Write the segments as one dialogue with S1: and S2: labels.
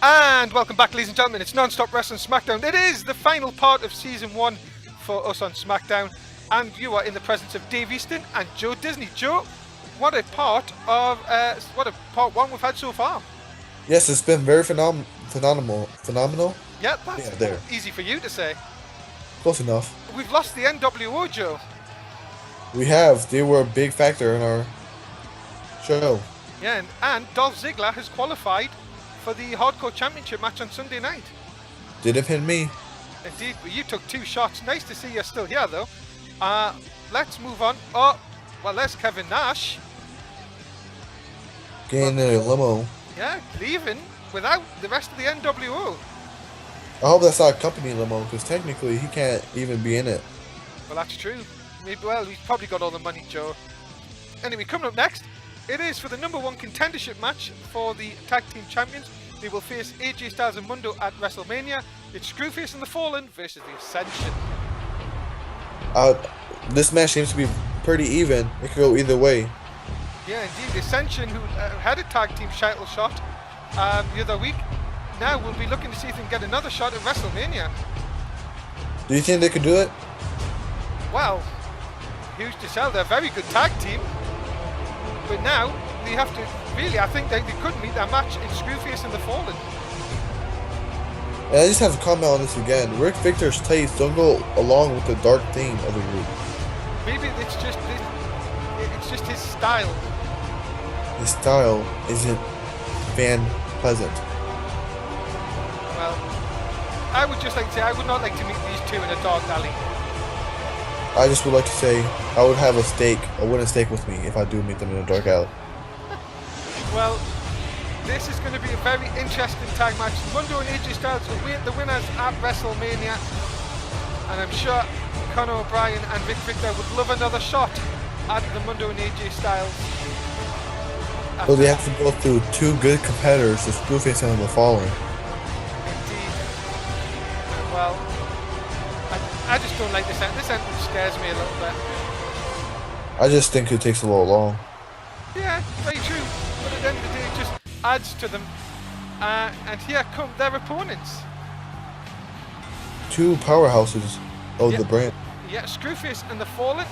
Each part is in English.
S1: And welcome back, ladies and gentlemen. It's Non-Stop Wrestling Smackdown. It is the final part of Season 1 for us on SmackDown. And you are in the presence of Dave Easton and Joe Disney. Joe, what a part one we've had so far.
S2: Yes, it's been very phenomenal.
S1: Yeah, that's easy for you to say.
S2: Close enough.
S1: We've lost the NWO, Joe.
S2: We have. They were a big factor in our show.
S1: Yeah, and Dolph Ziggler has qualified for the Hardcore Championship match on Sunday night.
S2: Didn't pin me.
S1: Indeed, but you took 2 shots. Nice to see you're still here, though. Let's move on. Oh, well, there's Kevin Nash.
S2: Getting in a limo.
S1: Yeah, leaving without the rest of the NWO.
S2: I hope that's not a company limo, because technically he can't even be in it.
S1: Well, that's true. Well, he's probably got all the money, Joe. Anyway, coming up next, it is for the #1 contendership match for the Tag Team Champions. They will face AJ Styles and Mundo at WrestleMania. It's Screwface and the Fallen versus the Ascension.
S2: This match seems to be pretty even. It could go either way.
S1: Yeah, indeed. The Ascension, who had a Tag Team title shot the other week, now will be looking to see if they can get another shot at WrestleMania.
S2: Do you think they could do it?
S1: Well, who's to tell? They're a very good tag team. But now, they have to, really, I think they could meet their match in Screwface and the Fallen.
S2: And I just have to comment on this again. Rick Victor's tastes don't go along with the dark theme of the group.
S1: Maybe it's just his style.
S2: His style isn't pleasant.
S1: Well, I would just like to say I would not like to meet these two in a dark alley.
S2: I just would like to say I would have a wooden stake with me if I do meet them in a dark alley.
S1: Well, this is going to be a very interesting tag match. Mundo and AJ Styles await the winners at WrestleMania. And I'm sure Conor O'Brien and Vic Victor would love another shot at the Mundo and AJ Styles.
S2: So they have to go through 2 good competitors, the Screwface and the Fallen.
S1: Indeed. Well, I just don't like this end. This end scares me a little bit.
S2: I just think it takes a little long.
S1: Yeah, very true. But at the end of the day, it just adds to them. And here come their opponents.
S2: 2 powerhouses of the brand.
S1: Yeah, Screwface and the Fallen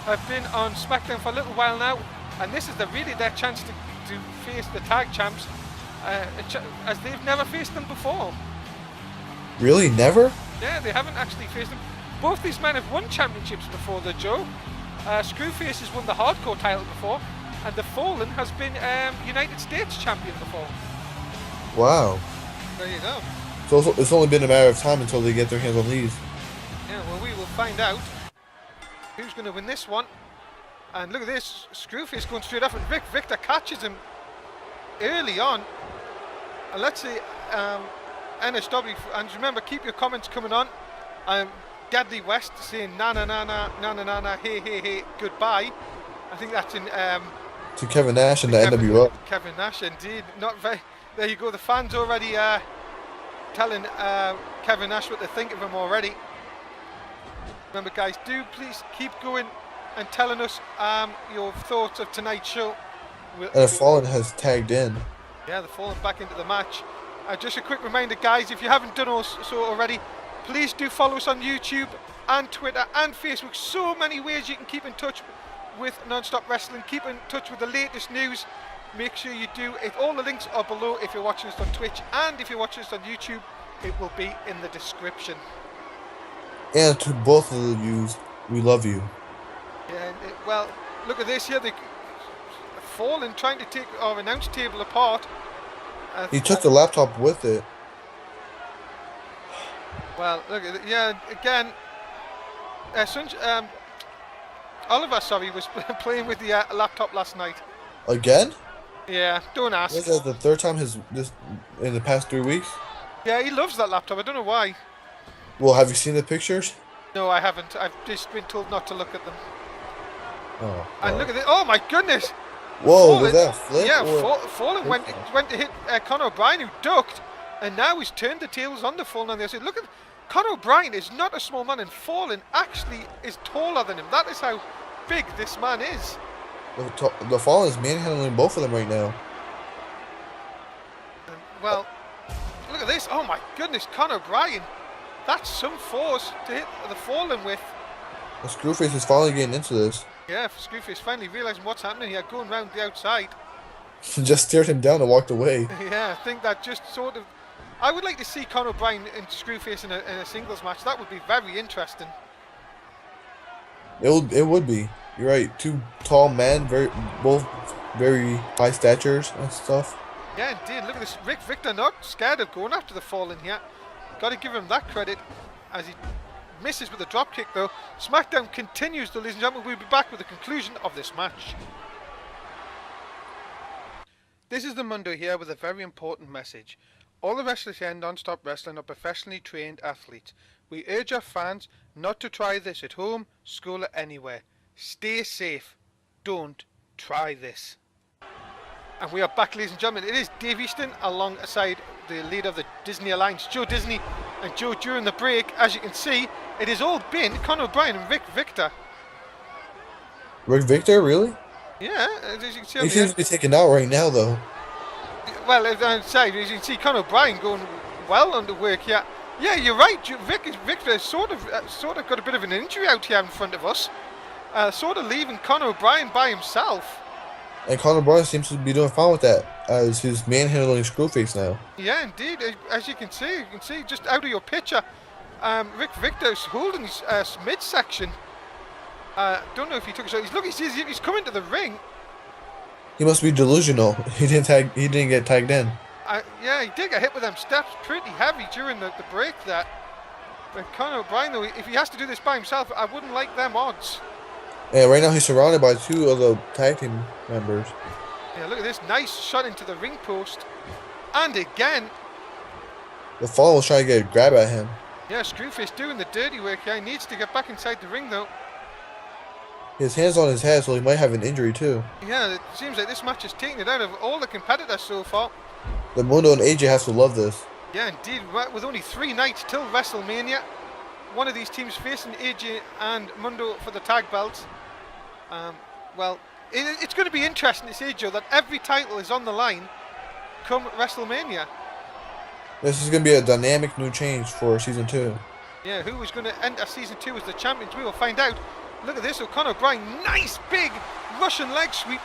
S1: have been on SmackDown for a little while now, and this is really their chance to face the tag champs, as they've never faced them before.
S2: Really? Never?
S1: Yeah, they haven't actually faced them. Both these men have won championships before, though, Joe. Screwface has won the Hardcore title before, and the Fallen has been United States champion before.
S2: Wow.
S1: There you go.
S2: So it's only been a matter of time until they get their hands on these.
S1: Yeah, well, we will find out who's going to win this one. And look at this, Screwface going straight off, and Victor catches him early on. And let's see, NSW, and remember, keep your comments coming on. Gadley West saying na na na na na na na na hey hey hey goodbye. I think that's in
S2: to Kevin Nash and the NWO.
S1: Kevin Nash, indeed. Not very. There you go. The fans already telling Kevin Nash what they think of him already. Remember, guys, do please keep going and telling us your thoughts of tonight's show.
S2: And the Fallen has tagged in.
S1: Yeah, the Fallen back into the match. Just a quick reminder, guys, if you haven't done so already, please do follow us on YouTube and Twitter and Facebook. So many ways you can keep in touch with Non-Stop Wrestling. Keep in touch with the latest news. Make sure you do it. All the links are below if you're watching us on Twitch, and if you're watching us on YouTube, it will be in the description.
S2: And to both of you, we love you.
S1: Yeah, well, look at this here. The Fallen trying to take our announce table apart.
S2: He took the laptop with it.
S1: Well, look at it. Yeah, again, Oliver, was playing with the laptop last night.
S2: Again?
S1: Yeah, don't ask.
S2: Was that the 3rd time in the past 3 weeks?
S1: Yeah, he loves that laptop. I don't know why.
S2: Well, have you seen the pictures?
S1: No, I haven't. I've just been told not to look at them.
S2: Oh.
S1: And look at this. Oh my goodness!
S2: Whoa, Fallen, was that a flip?
S1: Yeah, Fallen went to hit Conor O'Brien, who ducked, and now he's turned the tables on the Fallen on the other side. Look at Conor O'Brien is not a small man, and Fallen actually is taller than him. That is how big this man is.
S2: The Fallen is manhandling both of them right now.
S1: Well, this. Oh my goodness, Conor Bryan. That's some force to hit the Fallen with.
S2: The Screwface is finally getting into this.
S1: Yeah, Screwface finally realising what's happening here, going round the outside.
S2: Just stared him down and walked away.
S1: Yeah, I think that just sort of... I would like to see Conor Bryan and Screwface in a singles match. That would be very interesting.
S2: It would be. You're right. Two tall men, both very high statures and stuff.
S1: Yeah, indeed. Look at this. Rick Victor not scared of going after the Fallen here. Got to give him that credit as he misses with a drop kick though. SmackDown continues though, ladies and gentlemen. We'll be back with the conclusion of this match. This is the Mundo here with a very important message. All the wrestlers here on Stop Wrestling are professionally trained athletes. We urge our fans not to try this at home, school or anywhere. Stay safe. Don't try this. And we are back, ladies and gentlemen. It is Dave Easton alongside the leader of the Disney Alliance, Joe Disney. And Joe, during the break, as you can see, it has all been Conor Bryan and Rick Victor.
S2: Rick Victor, really?
S1: Yeah, as you can see.
S2: He seems to be taken out right now, though.
S1: Well, outside, as you can see, Conor Bryan going well under work here. Yeah, you're right. Victor has sort of got a bit of an injury out here in front of us. Sort of leaving Conor Bryan by himself.
S2: And Conor Bryan seems to be doing fine with that, as he's manhandling Screwface now.
S1: Yeah, indeed. As you can see just out of your picture, Rick Victor's holding his midsection. Don't know if he took a shot. He's coming to the ring.
S2: He must be delusional. He didn't get tagged in.
S1: Yeah, he did get hit with them steps pretty heavy during the break there. But Conor Bryan, though, if he has to do this by himself, I wouldn't like them odds.
S2: Yeah, right now he's surrounded by two of the tag team members.
S1: Yeah, look at this nice shot into the ring post. And again.
S2: The Fallen was trying to get a grab at him.
S1: Yeah, Screwface doing the dirty work here. He needs to get back inside the ring, though.
S2: His hand's on his head, so he might have an injury, too.
S1: Yeah, it seems like this match is taking it out of all the competitors so far.
S2: The Mundo and AJ has to love this.
S1: Yeah, indeed. With only 3 nights till WrestleMania, one of these teams facing AJ and Mundo for the tag belts. Well, it's going to be interesting to see, Joe, that every title is on the line come WrestleMania.
S2: This is going to be a dynamic new change for Season 2.
S1: Yeah, who is going to enter Season 2 as the champions? We will find out. Look at this, Conor Bryan, nice big Russian leg sweep.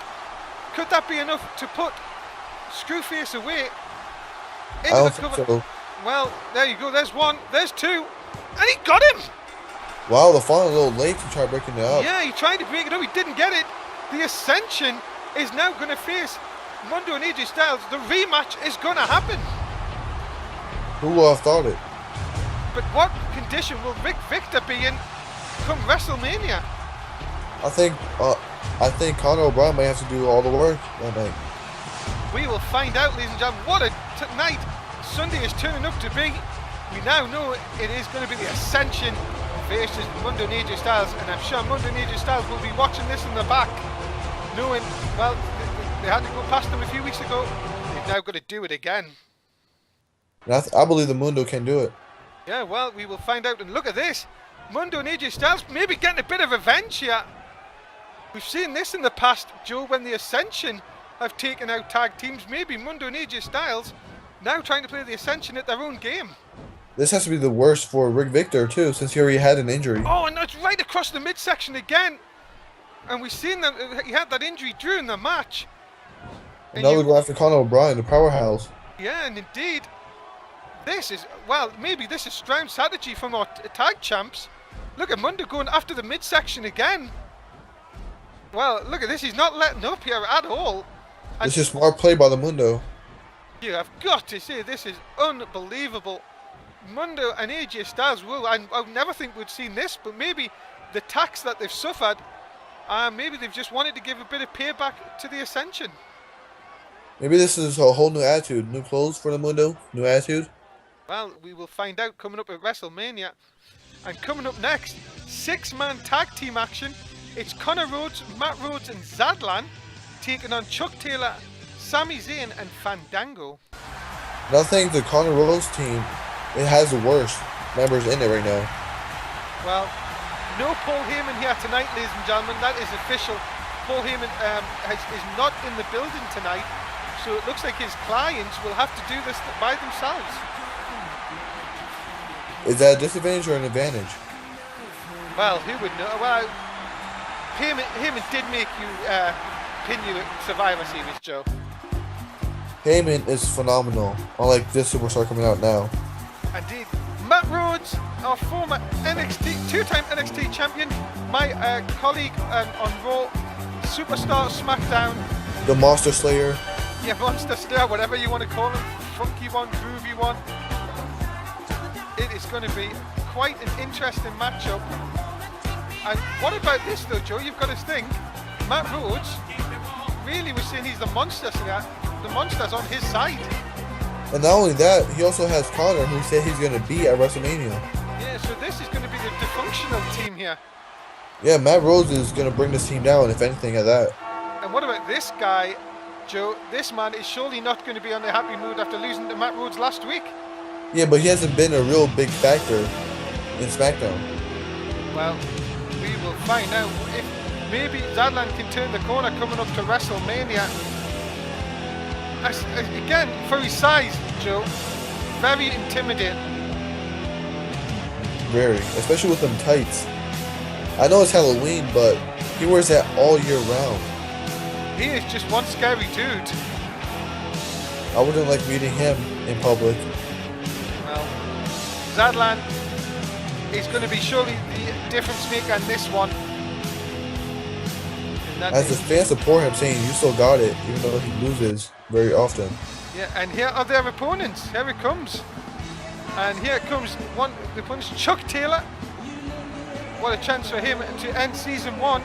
S1: Could that be enough to put Screwface away?
S2: I don't think so.
S1: Well, there you go, there's one, there's two, and he got him!
S2: Wow, the Fallen a little late to try breaking it up.
S1: Yeah, he tried to break it up, he didn't get it. The Ascension is now going to face Mundo and AJ Styles. The rematch is going to happen.
S2: Who would have thought it?
S1: But what condition will Rick Victor be in come WrestleMania?
S2: I think Conor O'Brien might have to do all the work that night.
S1: We will find out, ladies and gentlemen, what a night Sunday is turning up to be. We now know it is going to be the Ascension versus Mundo and AJ Styles, and I'm sure Mundo and AJ Styles will be watching this in the back, knowing, well, they had to go past them a few weeks ago. They've now got to do it again.
S2: And I believe the Mundo can do it.
S1: Yeah, well, we will find out. And look at this. Mundo and AJ Styles maybe getting a bit of revenge here. We've seen this in the past, Joe, when the Ascension have taken out tag teams. Maybe Mundo and AJ Styles now trying to play the Ascension at their own game.
S2: This has to be the worst for Rick Victor, too, since he already had an injury.
S1: Oh, and that's right across the midsection again. And we've seen that he had that injury during the match.
S2: And now we're going after Conor O'Brien, the powerhouse.
S1: Yeah, and indeed, this is, well, maybe this is strong strategy from our tag champs. Look at Mundo going after the midsection again. Well, look at this, he's not letting up here at all. And
S2: this is smart play by the Mundo.
S1: You have got to say, this is unbelievable. Mundo and AJ Styles, well, I would never think we'd seen this, but maybe the tax that they've suffered, maybe they've just wanted to give a bit of payback to the Ascension.
S2: Maybe this is a whole new attitude, new clothes for the Mundo, new attitude.
S1: Well, we will find out coming up at WrestleMania. And coming up next, 6-man tag team action. It's Connor Rhodes, Matt Rhodes and Zadlan taking on Chuck Taylor, Sami Zayn and Fandango.
S2: And I think the Connor Rhodes team, it has the worst members in it right now.
S1: Well, no Paul Heyman here tonight, ladies and gentlemen. That is official. Paul Heyman is not in the building tonight. So it looks like his clients will have to do this by themselves.
S2: Is that a disadvantage or an advantage?
S1: Well, who would know? Well, Heyman did make you pin you at Survivor Series, Joe.
S2: Heyman is phenomenal. Unlike this superstar coming out now.
S1: Indeed. Matt Rhodes, our former two-time NXT champion, my colleague on Raw, Superstar Smackdown.
S2: The Monster Slayer.
S1: Yeah, Monster Slayer, whatever you want to call him. Funky one, groovy one. It is going to be quite an interesting matchup. And what about this though, Joe? You've got to think, Matt Rhodes really was saying he's the Monster Slayer. The Monster's on his side.
S2: And not only that, he also has Connor, who said he's going to be at WrestleMania.
S1: Yeah, so this is going to be the dysfunctional team here.
S2: Yeah, Matt Rhodes is going to bring this team down, if anything, at that.
S1: And what about this guy, Joe? This man is surely not going to be on the happy mood after losing to Matt Rhodes last week.
S2: Yeah, but he hasn't been a real big factor in SmackDown.
S1: Well, we will find out if maybe Zadland can turn the corner coming up to WrestleMania. Again, for his size, Joe, very intimidating.
S2: Very, especially with them tights. I know it's Halloween, but he wears that all year round.
S1: He is just one scary dude.
S2: I wouldn't like meeting him in public.
S1: Well, Zadland is going to be surely the difference maker in this one.
S2: As the fans support him, saying you still got it, even though he loses very often.
S1: Yeah, and here are their opponents. Here it comes. And here comes the opponent, Chuck Taylor. What a chance for him to end season 1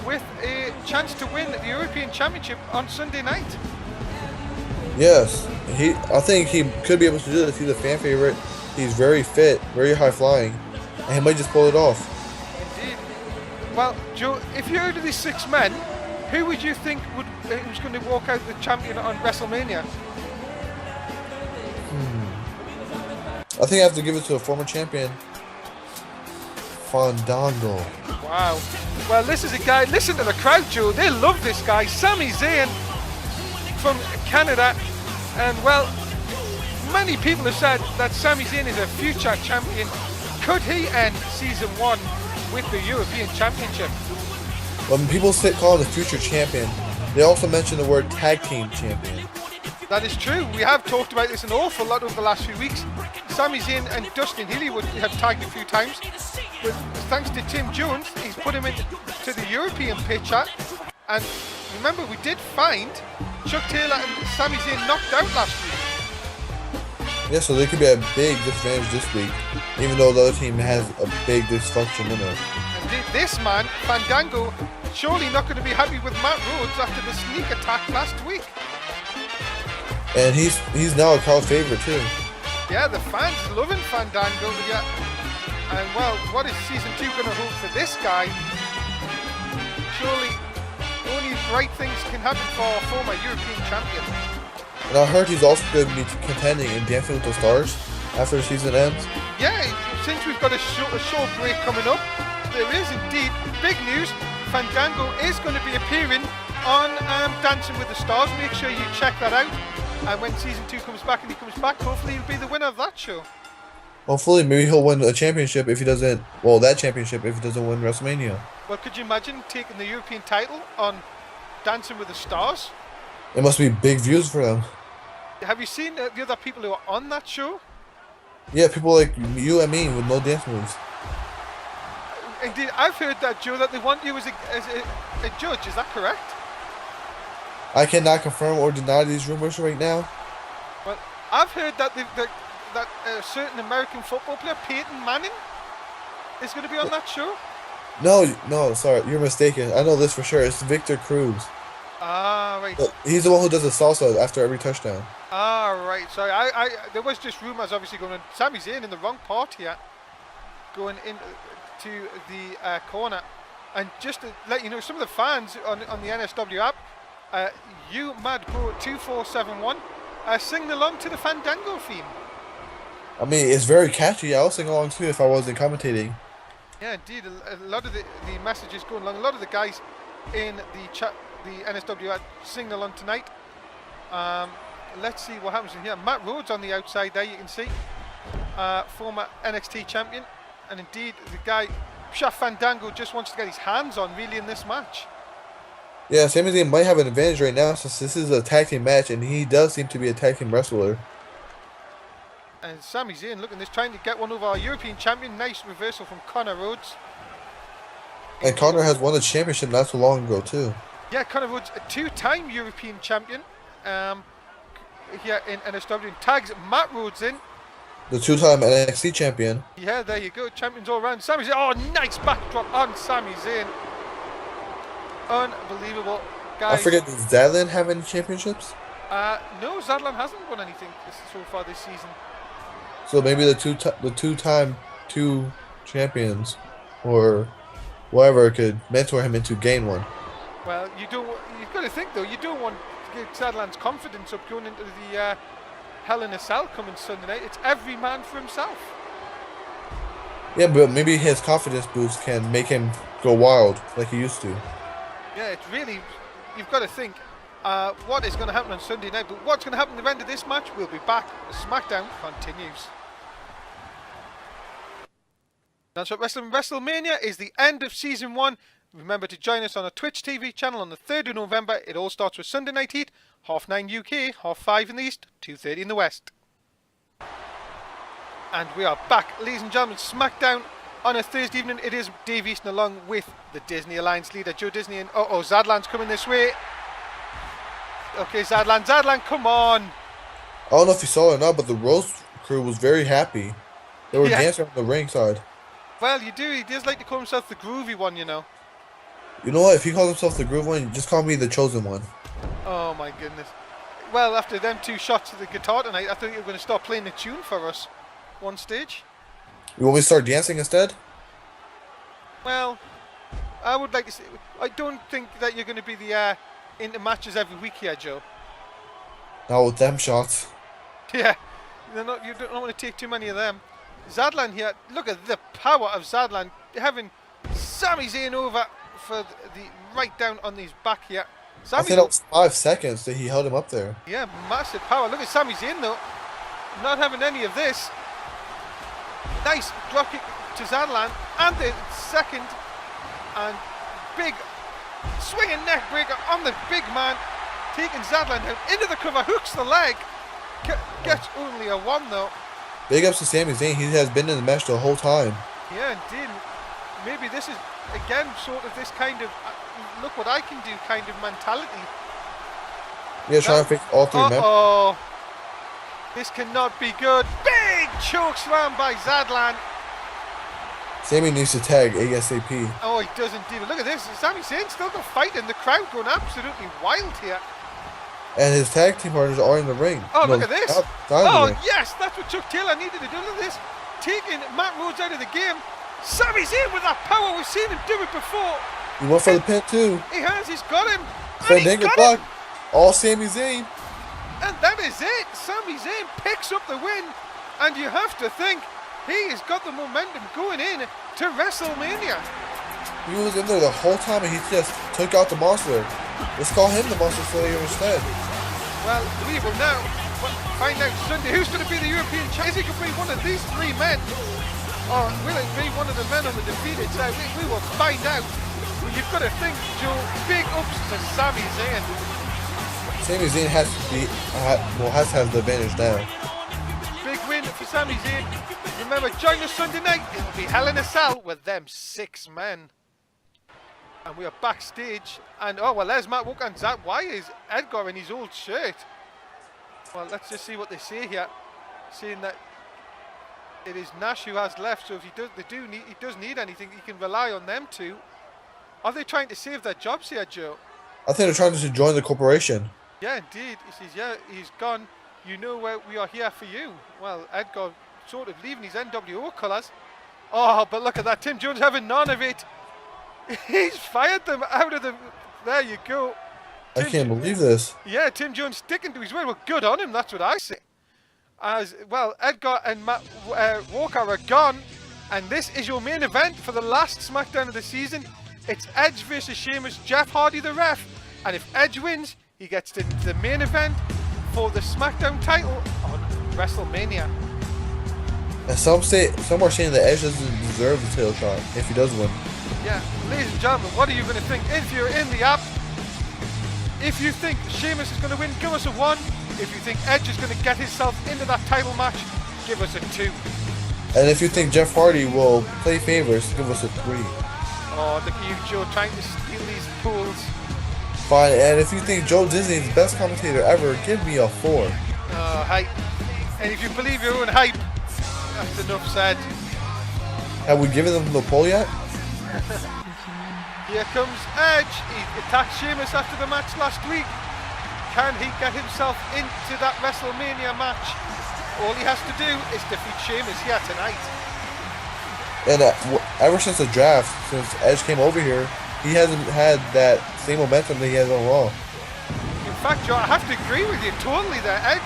S1: with a chance to win the European Championship on Sunday night.
S2: Yes, I think he could be able to do this. He's a fan favorite. He's very fit, very high flying, and he might just pull it off.
S1: Indeed. Well, Joe, if you're out of these 6 men, who would you think was going to walk out the champion on WrestleMania?
S2: I think I have to give it to a former champion, Fandango.
S1: Wow. Well, this is a guy, listen to the crowd, Joe. They love this guy, Sami Zayn from Canada. And, well, many people have said that Sami Zayn is a future champion. Could he end season 1 with the European Championship?
S2: When people call him the future champion, they also mention the word tag team champion.
S1: That is true. We have talked about this an awful lot over the last few weeks. Sami Zayn and Dustin Healy would have tagged a few times. But thanks to Tim Jones, he's put him into the European picture. And remember, we did find Chuck Taylor and Sami Zayn knocked out last week.
S2: Yeah, so there could be a big disadvantage this week, even though the other team has a big dysfunction in it.
S1: And this man, Fandango, surely not going to be happy with Matt Rhodes after the sneak attack last week.
S2: And he's now a crowd favorite too.
S1: Yeah, the fans loving Fandango. Yeah. And well, what is season 2 going to hold for this guy? Surely only bright things can happen for our former European champion.
S2: And I heard he's also going to be contending in Dancing with the Stars after the season ends.
S1: Yeah, since we've got a short break coming up, there is indeed big news. Fandango is going to be appearing on Dancing with the Stars. Make sure you check that out. And when season 2 comes back and he comes back, hopefully he'll be the winner of that show.
S2: Hopefully, maybe he'll win a championship if he doesn't, well, that championship if he doesn't win WrestleMania.
S1: Well, could you imagine taking the European title on Dancing with the Stars?
S2: It must be big views for them.
S1: Have you seen the other people who are on that show?
S2: Yeah, people like you and me with no dance moves.
S1: Indeed, I've heard that, Joe, that they want you as a judge. Is that correct?
S2: I cannot confirm or deny these rumors right now.
S1: Well, I've heard that that a certain American football player, Peyton Manning, is going to be on that show.
S2: No, sorry, you're mistaken. I know this for sure. It's Victor Cruz.
S1: Ah, right.
S2: He's the one who does the salsa after every touchdown.
S1: Ah, right. Sorry, I there was just rumors obviously going on. Sami Zayn in the wrong part here, going into the corner, and just to let you know, some of the fans on the NSW app. You Madbro 2471 sing along to the Fandango theme.
S2: I mean, it's very catchy. I'll sing along too if I wasn't commentating.
S1: Yeah, indeed. A lot of the messages going along. A lot of the guys in the chat, the NSW app, sing along tonight. Let's see what happens in here. Matt Rhodes on the outside there, you can see. former NXT champion, and indeed the guy Fandango just wants to get his hands on really in this match.
S2: Yeah, Sami Zayn might have an advantage right now since this is a tag team match, and he does seem to be a tag team wrestler.
S1: And Sami Zayn, look at this, trying to get one over our European champion. Nice reversal from Collar Rhodes.
S2: And Connor has won the championship not so long ago too.
S1: Yeah, Collar Rhodes, a two-time European champion. Here in NSW, and tags Matt Rhodes in.
S2: The two-time NXT champion.
S1: Yeah, there you go, champions all around. Sami Zayn, oh, nice backdrop on Sami Zayn. Unbelievable, guys.
S2: I forget, does Zadlan have any championships?
S1: No, Zadlan hasn't won anything so far this season.
S2: So maybe the two-time champions, or whatever, could mentor him into gain one.
S1: Well, you've got to think though, you don't want to get Zadlan's confidence up going into the Hell in a Cell coming Sunday night. It's every man for himself.
S2: Yeah, but maybe his confidence boost can make him go wild like he used to.
S1: Yeah, it's really, you've got to think what is going to happen on Sunday night, but what's going to happen at the end of this match, we'll be back. SmackDown continues. That's what WrestleMania is the end of Season 1. Remember to join us on our Twitch TV channel on the 3rd of November. It all starts with Sunday Night Heat, 9:30 UK, 5:30 in the East, 2:30 in the West. And we are back, ladies and gentlemen, SmackDown on a Thursday evening. It is Dave Easton along with the Disney Alliance leader, Joe Disney, and Zadlan's coming this way. Okay, Zadlan, come on.
S2: I don't know if you saw it or not, but the Rhodes crew was very happy. They were dancing on the ringside.
S1: Well, he does like to call himself the groovy one, you know.
S2: You know what? If he calls himself the groove one, just call me the chosen one.
S1: Oh my goodness. Well, after them 2 shots of the guitar tonight, I thought you were going to start playing the tune for us one stage.
S2: You want me to start dancing instead?
S1: Well, I would like to say, I don't think that you're going to be the into matches every week here, Joe.
S2: Not with them shots.
S1: Yeah, you don't want to take too many of them. Zadlan here, look at the power of Zadlan, having Sami Zayn over for the right down on his back here.
S2: I think that was 5 seconds that he held him up there.
S1: Yeah, massive power. Look at Sami Zayn though, not having any of this. Nice drop kick to Zadlan, and the second, and big swinging neck breaker on the big man, taking Zadlan down into the cover, hooks the leg, gets only a 1 though.
S2: Big ups to Sami Zayn, he has been in the match the whole time.
S1: Yeah, indeed. Maybe this is, again, sort of this kind of, look what I can do kind of mentality.
S2: Yeah, trying to fix all 3 members.
S1: Uh-oh. This cannot be good. Big choke slam by Zadlan.
S2: Sami needs to tag ASAP.
S1: Oh, he does indeed. Look at this. Sami Zayn still got fighting. The crowd going absolutely wild here.
S2: And his tag team partners are in the ring.
S1: Oh, look at this. Oh, yes. That's what Chuck Taylor needed to do. Look at this. Taking Matt Rhodes out of the game. Sami Zayn with that power. We've seen him do it before.
S2: He went for the pin too.
S1: He has. He's got him.
S2: Fandango block. All Sami Zayn.
S1: And that is it. Sami Zayn picks up the win. And you have to think he has got the momentum going in to WrestleMania.
S2: He was in there the whole time and he just took out the monster. Let's call him the Monster Slayer instead.
S1: Well, we will now find out Sunday who's going to be the European champion. Is he going to be one of these 3 men? Or will it be one of the men on the defeated side? We will find out. Well, you've got to think, Joe, big ups to Sami Zayn.
S2: Sami Zayn has to have the advantage now.
S1: Big win for Sami Zayn. Remember, join us Sunday night. It will be Hell in a Cell with them 6 men. And we are backstage. And, oh, well, there's Matt Walker and Zach. Why is Edgar in his old shirt? Well, let's just see what they say here. Saying that it is Nash who has left. So if he does need anything, he can rely on them 2. Are they trying to save their jobs here, Joe?
S2: I think they're trying to join the corporation.
S1: Yeah, indeed. He says, yeah, he's gone. You know where we are here for you. Well, Edgar sort of leaving his NWO colours. Oh, but look at that. Tim Jones having none of it. He's fired them out of the... There you go.
S2: I can't believe this.
S1: Yeah, Tim Jones sticking to his word. Well, good on him. That's what I say. As well, Edgar and Matt Walker are gone. And this is your main event for the last SmackDown of the season. It's Edge versus Sheamus, Jeff Hardy the ref. And if Edge wins, he gets to the main event for the SmackDown title on WrestleMania.
S2: And some are saying that Edge doesn't deserve the title shot if he does win.
S1: Yeah, ladies and gentlemen, what are you going to think? If you're in the app, if you think Sheamus is going to win, give us a 1. If you think Edge is going to get himself into that title match, give us a 2.
S2: And if you think Jeff Hardy will play favors, give us a 3.
S1: Oh, look at you, Joe, trying to steal these pools.
S2: Fine, and if you think Joe Disney is the best commentator ever, give me a 4.
S1: Oh, hype. And if you believe your own hype, that's enough said.
S2: Have we given them the poll yet?
S1: Here comes Edge. He attacked Sheamus after the match last week. Can he get himself into that WrestleMania match? All he has to do is defeat Sheamus here tonight.
S2: And ever since the draft, since Edge came over here, he hasn't had that same momentum that he has on Raw.
S1: In fact, Joe, I have to agree with you totally there. Edge,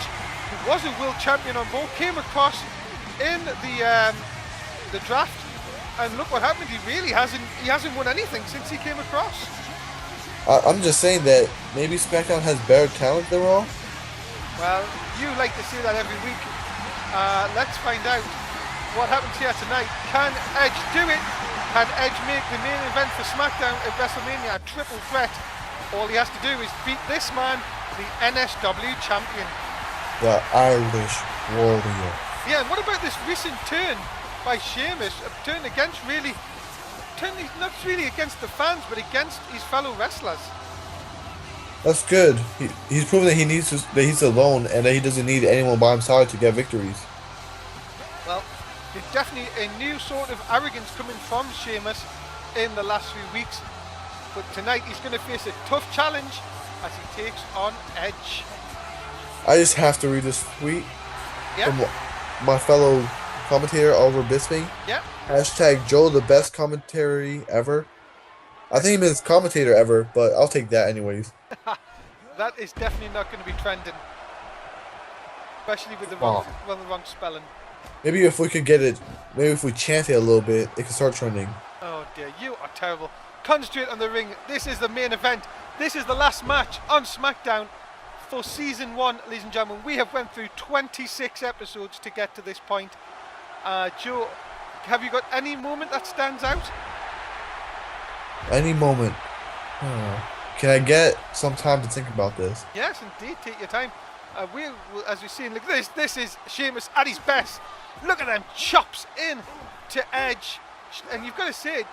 S1: who was a world champion on Raw, came across in the draft, and look what happened. He hasn't won anything since he came across.
S2: I'm just saying that maybe SmackDown has better talent than Raw.
S1: Well, you like to see that every week. Let's find out what happens here tonight. Can Edge do it? Can Edge make the main event for SmackDown at WrestleMania a triple threat? All he has to do is beat this man, the NSW champion.
S2: The Irish Warrior.
S1: Yeah, and what about this recent turn by Sheamus? A turn against not really against the fans, but against his fellow wrestlers.
S2: That's good. He's proven that he's alone and that he doesn't need anyone by his side to get victories.
S1: Well, there's definitely a new sort of arrogance coming from Sheamus in the last few weeks. But tonight he's going to face a tough challenge as he takes on Edge.
S2: I just have to read this tweet
S1: from
S2: my fellow commentator Oliver Bisping.
S1: Yeah.
S2: Hashtag Joe the best commentary ever. I think he means commentator ever, but I'll take that anyways.
S1: That is definitely not going to be trending. Especially with the wrong spelling.
S2: Maybe if we could get it, maybe if we chant it a little bit, it could start trending.
S1: Oh dear, you are terrible. Concentrate on the ring. This is the main event. This is the last match on SmackDown for Season 1, ladies and gentlemen. We have went through 26 episodes to get to this point. Joe, have you got any moment that stands out?
S2: Any moment. Can I get some time to think about this?
S1: Yes, indeed. Take your time. As we've seen, look at this. This is Sheamus at his best. Look at them chops in to Edge. And you've got to say,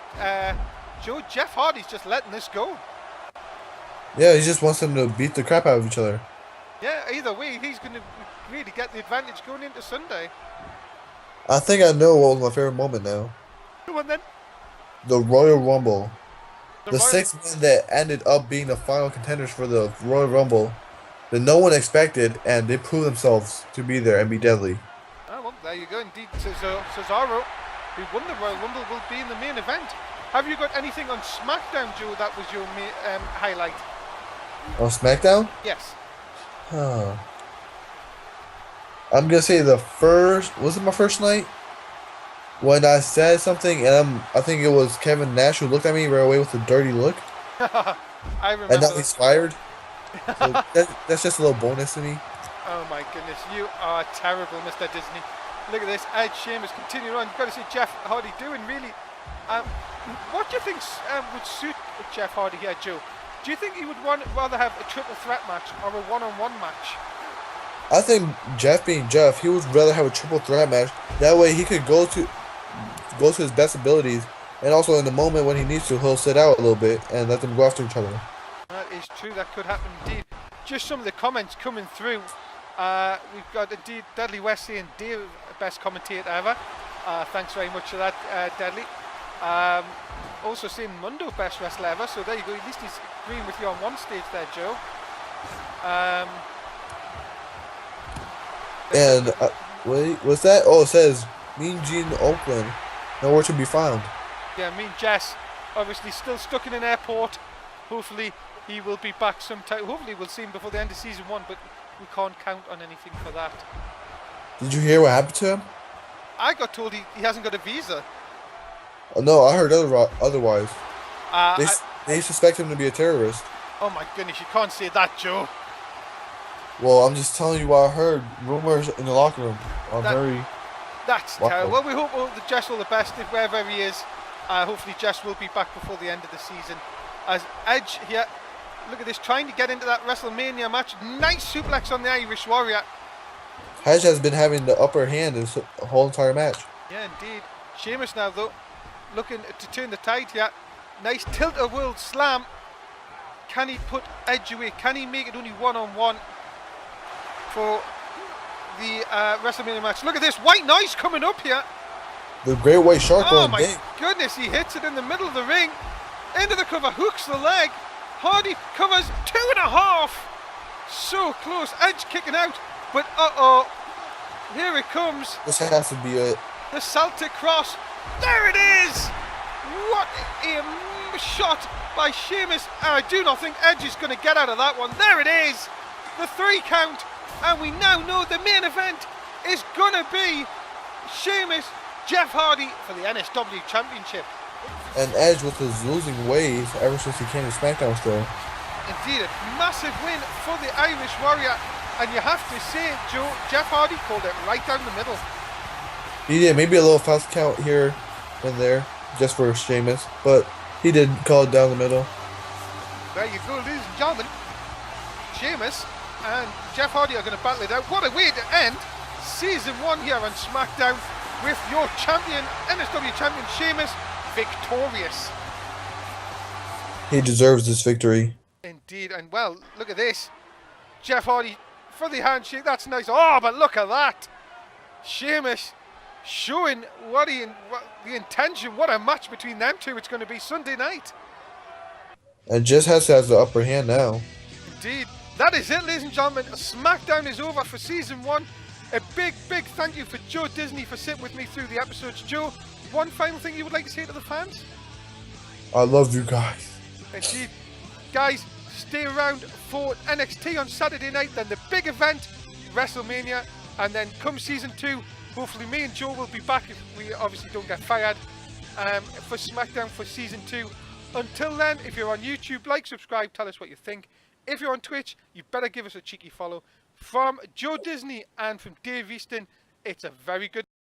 S1: Joe, Jeff Hardy's just letting this go.
S2: Yeah, he just wants them to beat the crap out of each other.
S1: Yeah, either way, he's going to really get the advantage going into Sunday.
S2: I think I know what was my favorite moment now.
S1: Go on then.
S2: The Royal Rumble. The 6 men that ended up being the final contenders for the Royal Rumble that no one expected, and they proved themselves to be there and be deadly.
S1: Oh, well, there you go. Indeed, Cesaro, who won the Royal Rumble, will be in the main event. Have you got anything on SmackDown, Joe, that was your highlight?
S2: On SmackDown?
S1: Yes.
S2: I'm going to say was it my first night? When I said something, and I think it was Kevin Nash who looked at me right away with a dirty look.
S1: I remember.
S2: And now he's fired. So that's just a little bonus to me.
S1: Oh my goodness, you are terrible, Mr. Disney. Look at this, Edge, Sheamus continuing on. You've got to see Jeff Hardy doing really. What do you think would suit Jeff Hardy here, Joe? Do you think he would rather have a triple threat match or a one-on-one match?
S2: I think Jeff being Jeff, he would rather have a triple threat match. That way he could go to his best abilities, and also in the moment when he needs to, he'll sit out a little bit and let them go after each other.
S1: That is true, that could happen indeed. Just some of the comments coming through. We've got indeed Dudley Wesley and Dave, best commentator ever. Thanks very much for that, Dudley. Also seeing Mundo, best wrestler ever, so there you go. At least he's agreeing with you on one stage there, Joe.
S2: Wait, what's that? Oh, it says Mean Gene Oakland, nowhere to be found.
S1: Yeah, Mean Jess, obviously still stuck in an airport. Hopefully he will be back sometime. Hopefully we'll see him before the end of Season 1, but we can't count on anything for that.
S2: Did you hear what happened to him?
S1: I got told he hasn't got a visa.
S2: Oh, no, I heard otherwise. They suspect him to be a terrorist.
S1: Oh my goodness, you can't say that, Joe.
S2: Well, I'm just telling you what I heard. Rumors in the locker room are very
S1: That's
S2: Wow.
S1: terrible. Well, we hope all the Jess all the best if wherever he is. Hopefully Jess will be back before the end of the season. As Edge here, look at this, trying to get into that WrestleMania match. Nice suplex on the Irish Warrior.
S2: Edge has been having the upper hand this whole entire match.
S1: Yeah, indeed. Sheamus now, though, looking to turn the tide here. Nice tilt-a-world slam. Can he put Edge away? Can he make it only one-on-one for the WrestleMania match? Look at this, white noise coming up here.
S2: The Great White Shark
S1: Oh
S2: going
S1: my
S2: big.
S1: goodness, he hits it in the middle of the ring. Into the cover, hooks the leg. Hardy covers 2.5. So close, Edge kicking out. But uh-oh, here it comes.
S2: This has to be it.
S1: The Celtic Cross. There it is. What a shot by Sheamus. I do not think Edge is going to get out of that one. There it is. The 3 count. And we now know the main event is going to be Sheamus, Jeff Hardy for the NSW Championship.
S2: And Edge with his losing ways ever since he came to SmackDown still.
S1: Indeed, a massive win for the Irish Warrior. And you have to say, Joe, Jeff Hardy called it right down the middle.
S2: He did maybe a little fast count here and there just for Sheamus, but he did call it down the middle.
S1: There you go, ladies and gentlemen. Sheamus and Jeff Hardy are going to battle it out. What a way to end Season 1 here on SmackDown with your champion, NSW champion Sheamus, victorious.
S2: He deserves this victory.
S1: Indeed, and well, look at this. Jeff Hardy for the handshake, that's nice. Oh, but look at that. Sheamus showing what the intention, what a match between them two it's going to be Sunday night.
S2: And just has the upper hand now.
S1: Indeed. That is it, ladies and gentlemen. SmackDown is over for Season 1. A big, big thank you for Joe Disney for sitting with me through the episodes. Joe, one final thing you would like to say to the fans?
S2: I love you guys.
S1: Indeed. Guys, stay around for NXT on Saturday night, then the big event, WrestleMania, and then come Season 2, hopefully me and Joe will be back if we obviously don't get fired for SmackDown for Season 2. Until then, if you're on YouTube, like, subscribe, tell us what you think. If you're on Twitch, you better give us a cheeky follow. From Joe Disney and from Dave Easton, it's a very good